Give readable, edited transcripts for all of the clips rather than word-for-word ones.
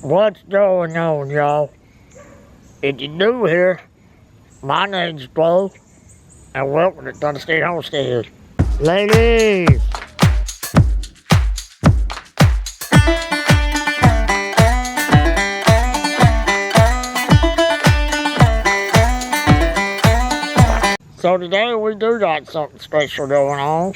What's going on, y'all? If you're new here, my name's Beaux, and welcome to Thunderstick Homestead. Ladies! So today we do got something special going on.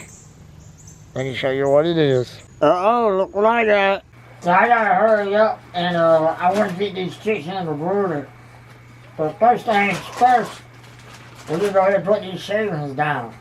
Let me show you what it is. Uh-oh, look what I got. So I gotta hurry up and I want to get these chicks in the brooder. But first things first, we're gonna go ahead and put these shavings down.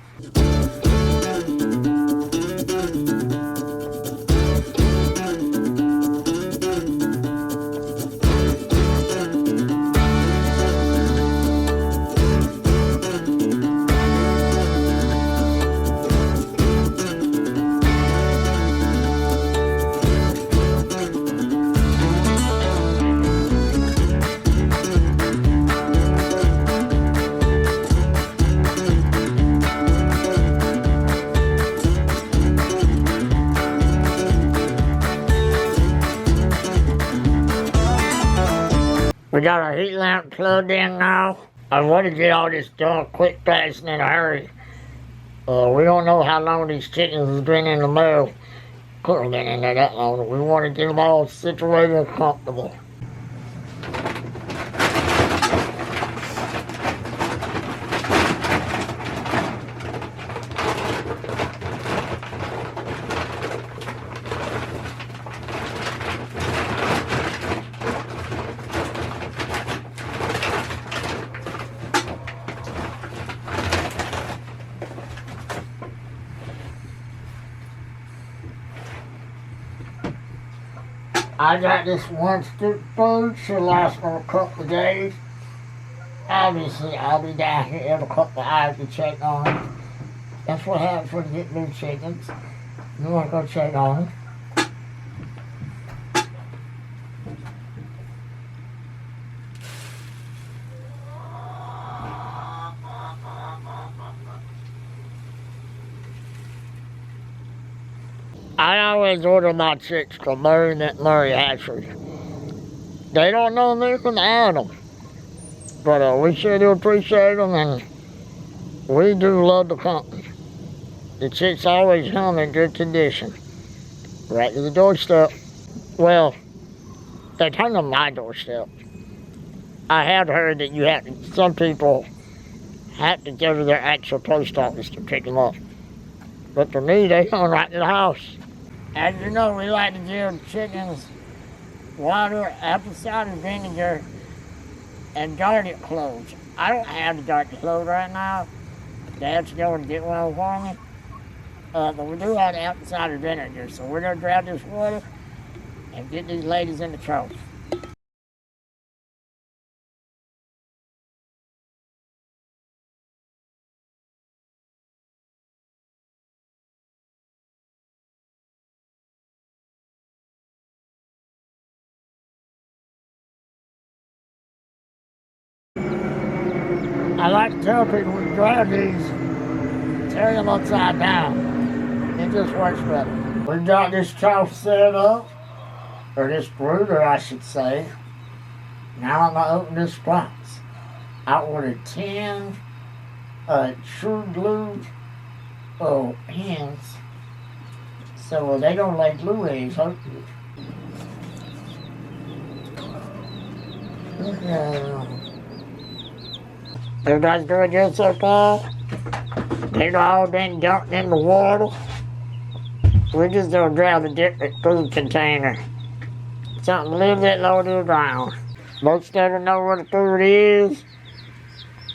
We got our heat lamp plugged in now. I want to get all this done quick, fast, and in a hurry. We don't know how long these chickens has been in the mail. Couldn't have been in there that long. We want to get them all situated and comfortable. I got this one stick food, should last for a couple of days. Obviously, I'll be down here every couple of hours to check on them. That's what happens when you get new chickens. You want to go check on them. I always order my chicks from Murray Hatchery. They don't know me from Adam, but we sure do appreciate them, and we do love the company. The chicks always come in good condition, right to the doorstep. Well, they come to my doorstep. I have heard that some people have to go to their actual post office to pick them up, but for me, they come right to the house. As you know, we like to give chickens water, apple cider vinegar, and garlic cloves. I don't have the garlic cloves right now. Dad's going to get one for me. But we do have the apple cider vinegar, so we're going to grab this water and get these ladies in the trough. I like to tell people when you grab these, turn them upside down. It just works better. We've got this trough set up, or this brooder I should say. Now I'm going to open this box. I ordered 10 true blue hens. So they don't lay blue eggs, hopefully. Everybody's doing good so far? They've all been dumped in the water. We're just gonna grab a different food container. Something a little bit lower to the ground. Most of them know what the food is.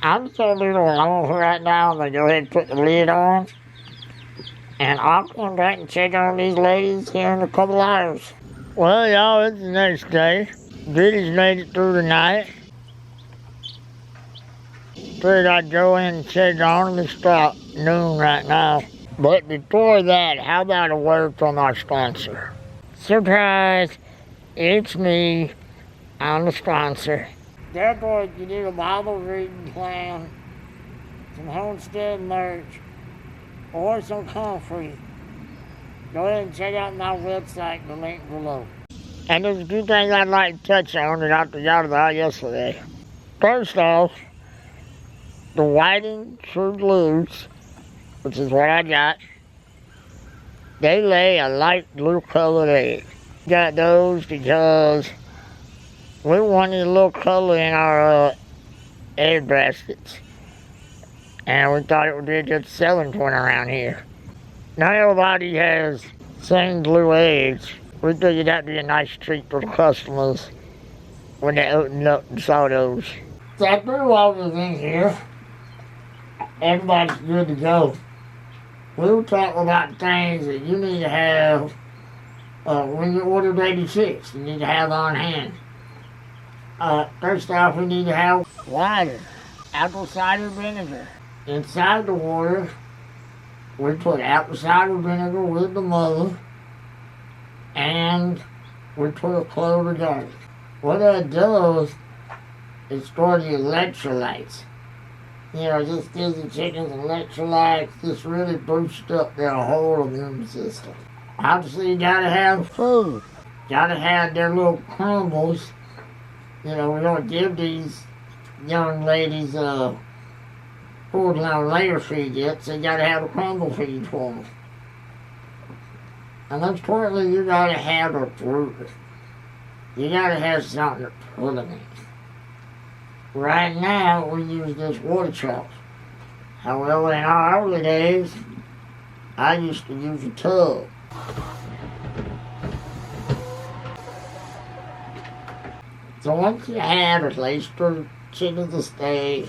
I'm just gonna leave it alone for right now. I'm gonna go ahead and put the lid on. And I'll come back and check on these ladies here in a couple hours. Well, y'all, it's the next day. Biddy's made it through the night. Figured I'd go in and check on them. It's about noon right now. But before that, how about a word from our sponsor? Surprise! It's me. I'm the sponsor. Therefore, if you need a Bible reading plan, some Homestead merch, or some comfrey, go ahead and check out my website, the link below. And there's a few things I'd like to touch on that I forgot about yesterday. First off, the whiting true blues, which is what I got, they lay a light blue colored egg. Got those because we wanted a little color in our egg baskets. And we thought it would be a good selling point around here. Not everybody has same blue eggs. We figured that'd be a nice treat for the customers when they opened up and saw those. So I threw all those in here. Everybody's good to go. We were talking about things that you need to have when you order baby chicks. You need to have on hand. First off, we need to have water, apple cider vinegar. Inside the water, we put apple cider vinegar with the mother, and we put a clove of garlic. What that does is store the electrolytes. You know, just gives the chickens electrolytes, just really boosts up their whole immune system. Obviously, you gotta have food. Gotta have their little crumbles. You know, we don't give these young ladies full-blown layer feed yet, so you gotta have a crumble feed for them. And importantly, you gotta have a fruit. You gotta have something to put in it. Right now, we use this water trough. However, in our early days, I used to use a tub. So once you have a place for chickens to stay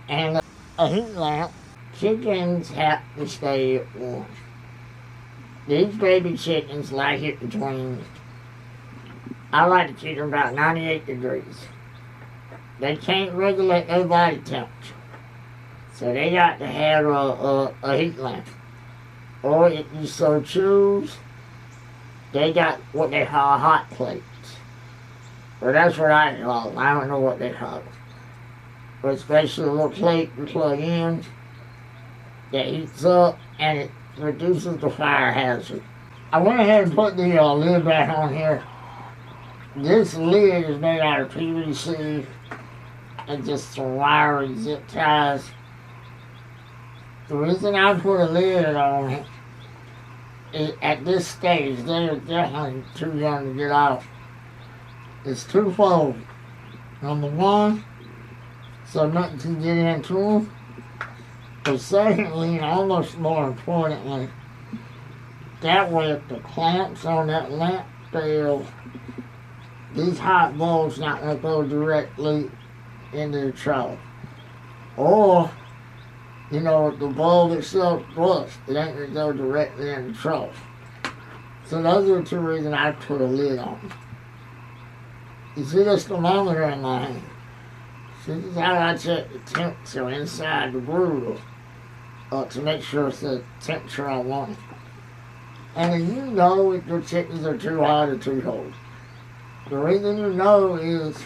and a heat lamp, chickens have to stay warm. These baby chickens like it between, I like to keep them about 98 degrees. They can't regulate their body temperature. So they got to have a heat lamp. Or if you so choose, they got what they call hot plates. Well, that's what I call them. I don't know what they call them. But it's basically a little plate you plug in that heats up and it reduces the fire hazard. I went ahead and put the lid back on here. This lid is made out of PVC and just some wire and zip ties. The reason I put a lid on it is at this stage, they're definitely too young to get off. It's twofold. Number one, so nothing can get into them. But secondly, and almost more importantly, that way if the clamps on that lamp fail, these hot bulbs not going to go directly into the trough. Or, you know, if the bulb itself busts, it ain't going to go directly in the trough. So those are the two reasons I put a lid on it. You see this thermometer in my hand? This is how I check the temperature inside the brood to make sure it's the temperature I want. And then you know if your chickens are too hot or too cold. The reason you know is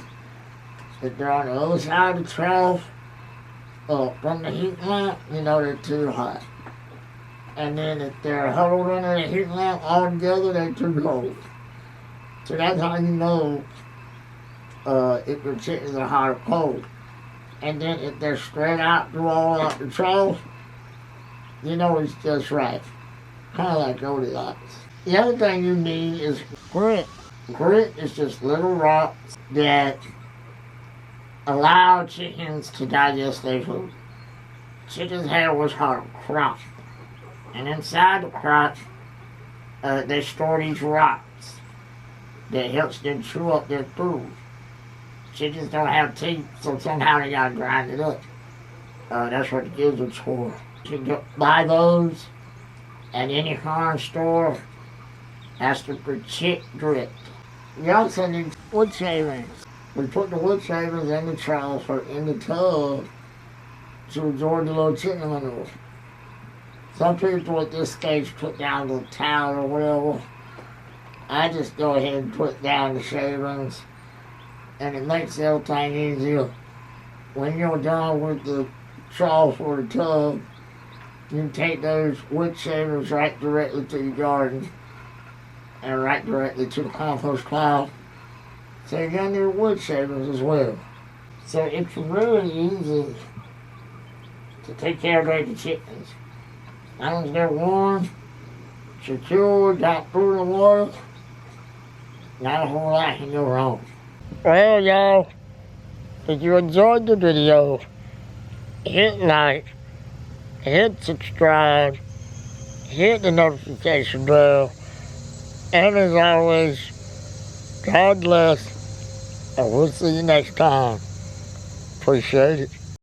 if they're on the other side of the trough from the heat lamp, you know they're too hot. And then if they're huddled under the heat lamp all together, they're too cold. So that's how you know if your chickens are hot or cold. And then if they're spread out through all out the trough, you know it's just right. Kind of like Goldilocks. The other thing you need is grit. Grit is just little rocks that allow chickens to digest their food. Chickens have what's called a crop. And inside the crop, they store these rocks that helps them chew up their food. Chickens don't have teeth, so somehow they gotta grind it up. That's what the gizzards for. You can buy those at any farm store. That's the chick grit. We also need wood shavings. We put the wood shavings in the trough or in the tub to absorb the little chicken manure. Some people at this stage put down the towel or whatever. I just go ahead and put down the shavings, and it makes everything easier. When you're done with the trough or the tub, you can take those wood shavings right directly to your garden and right directly to the compost pile. So you got your wood shavings as well. So it's really easy to take care of baby chickens. As long as they're warm, secure, got food and water, not a whole lot can go wrong. Well, y'all, if you enjoyed the video, hit like, hit subscribe, hit the notification bell, and as always, God bless, and we'll see you next time. Appreciate it.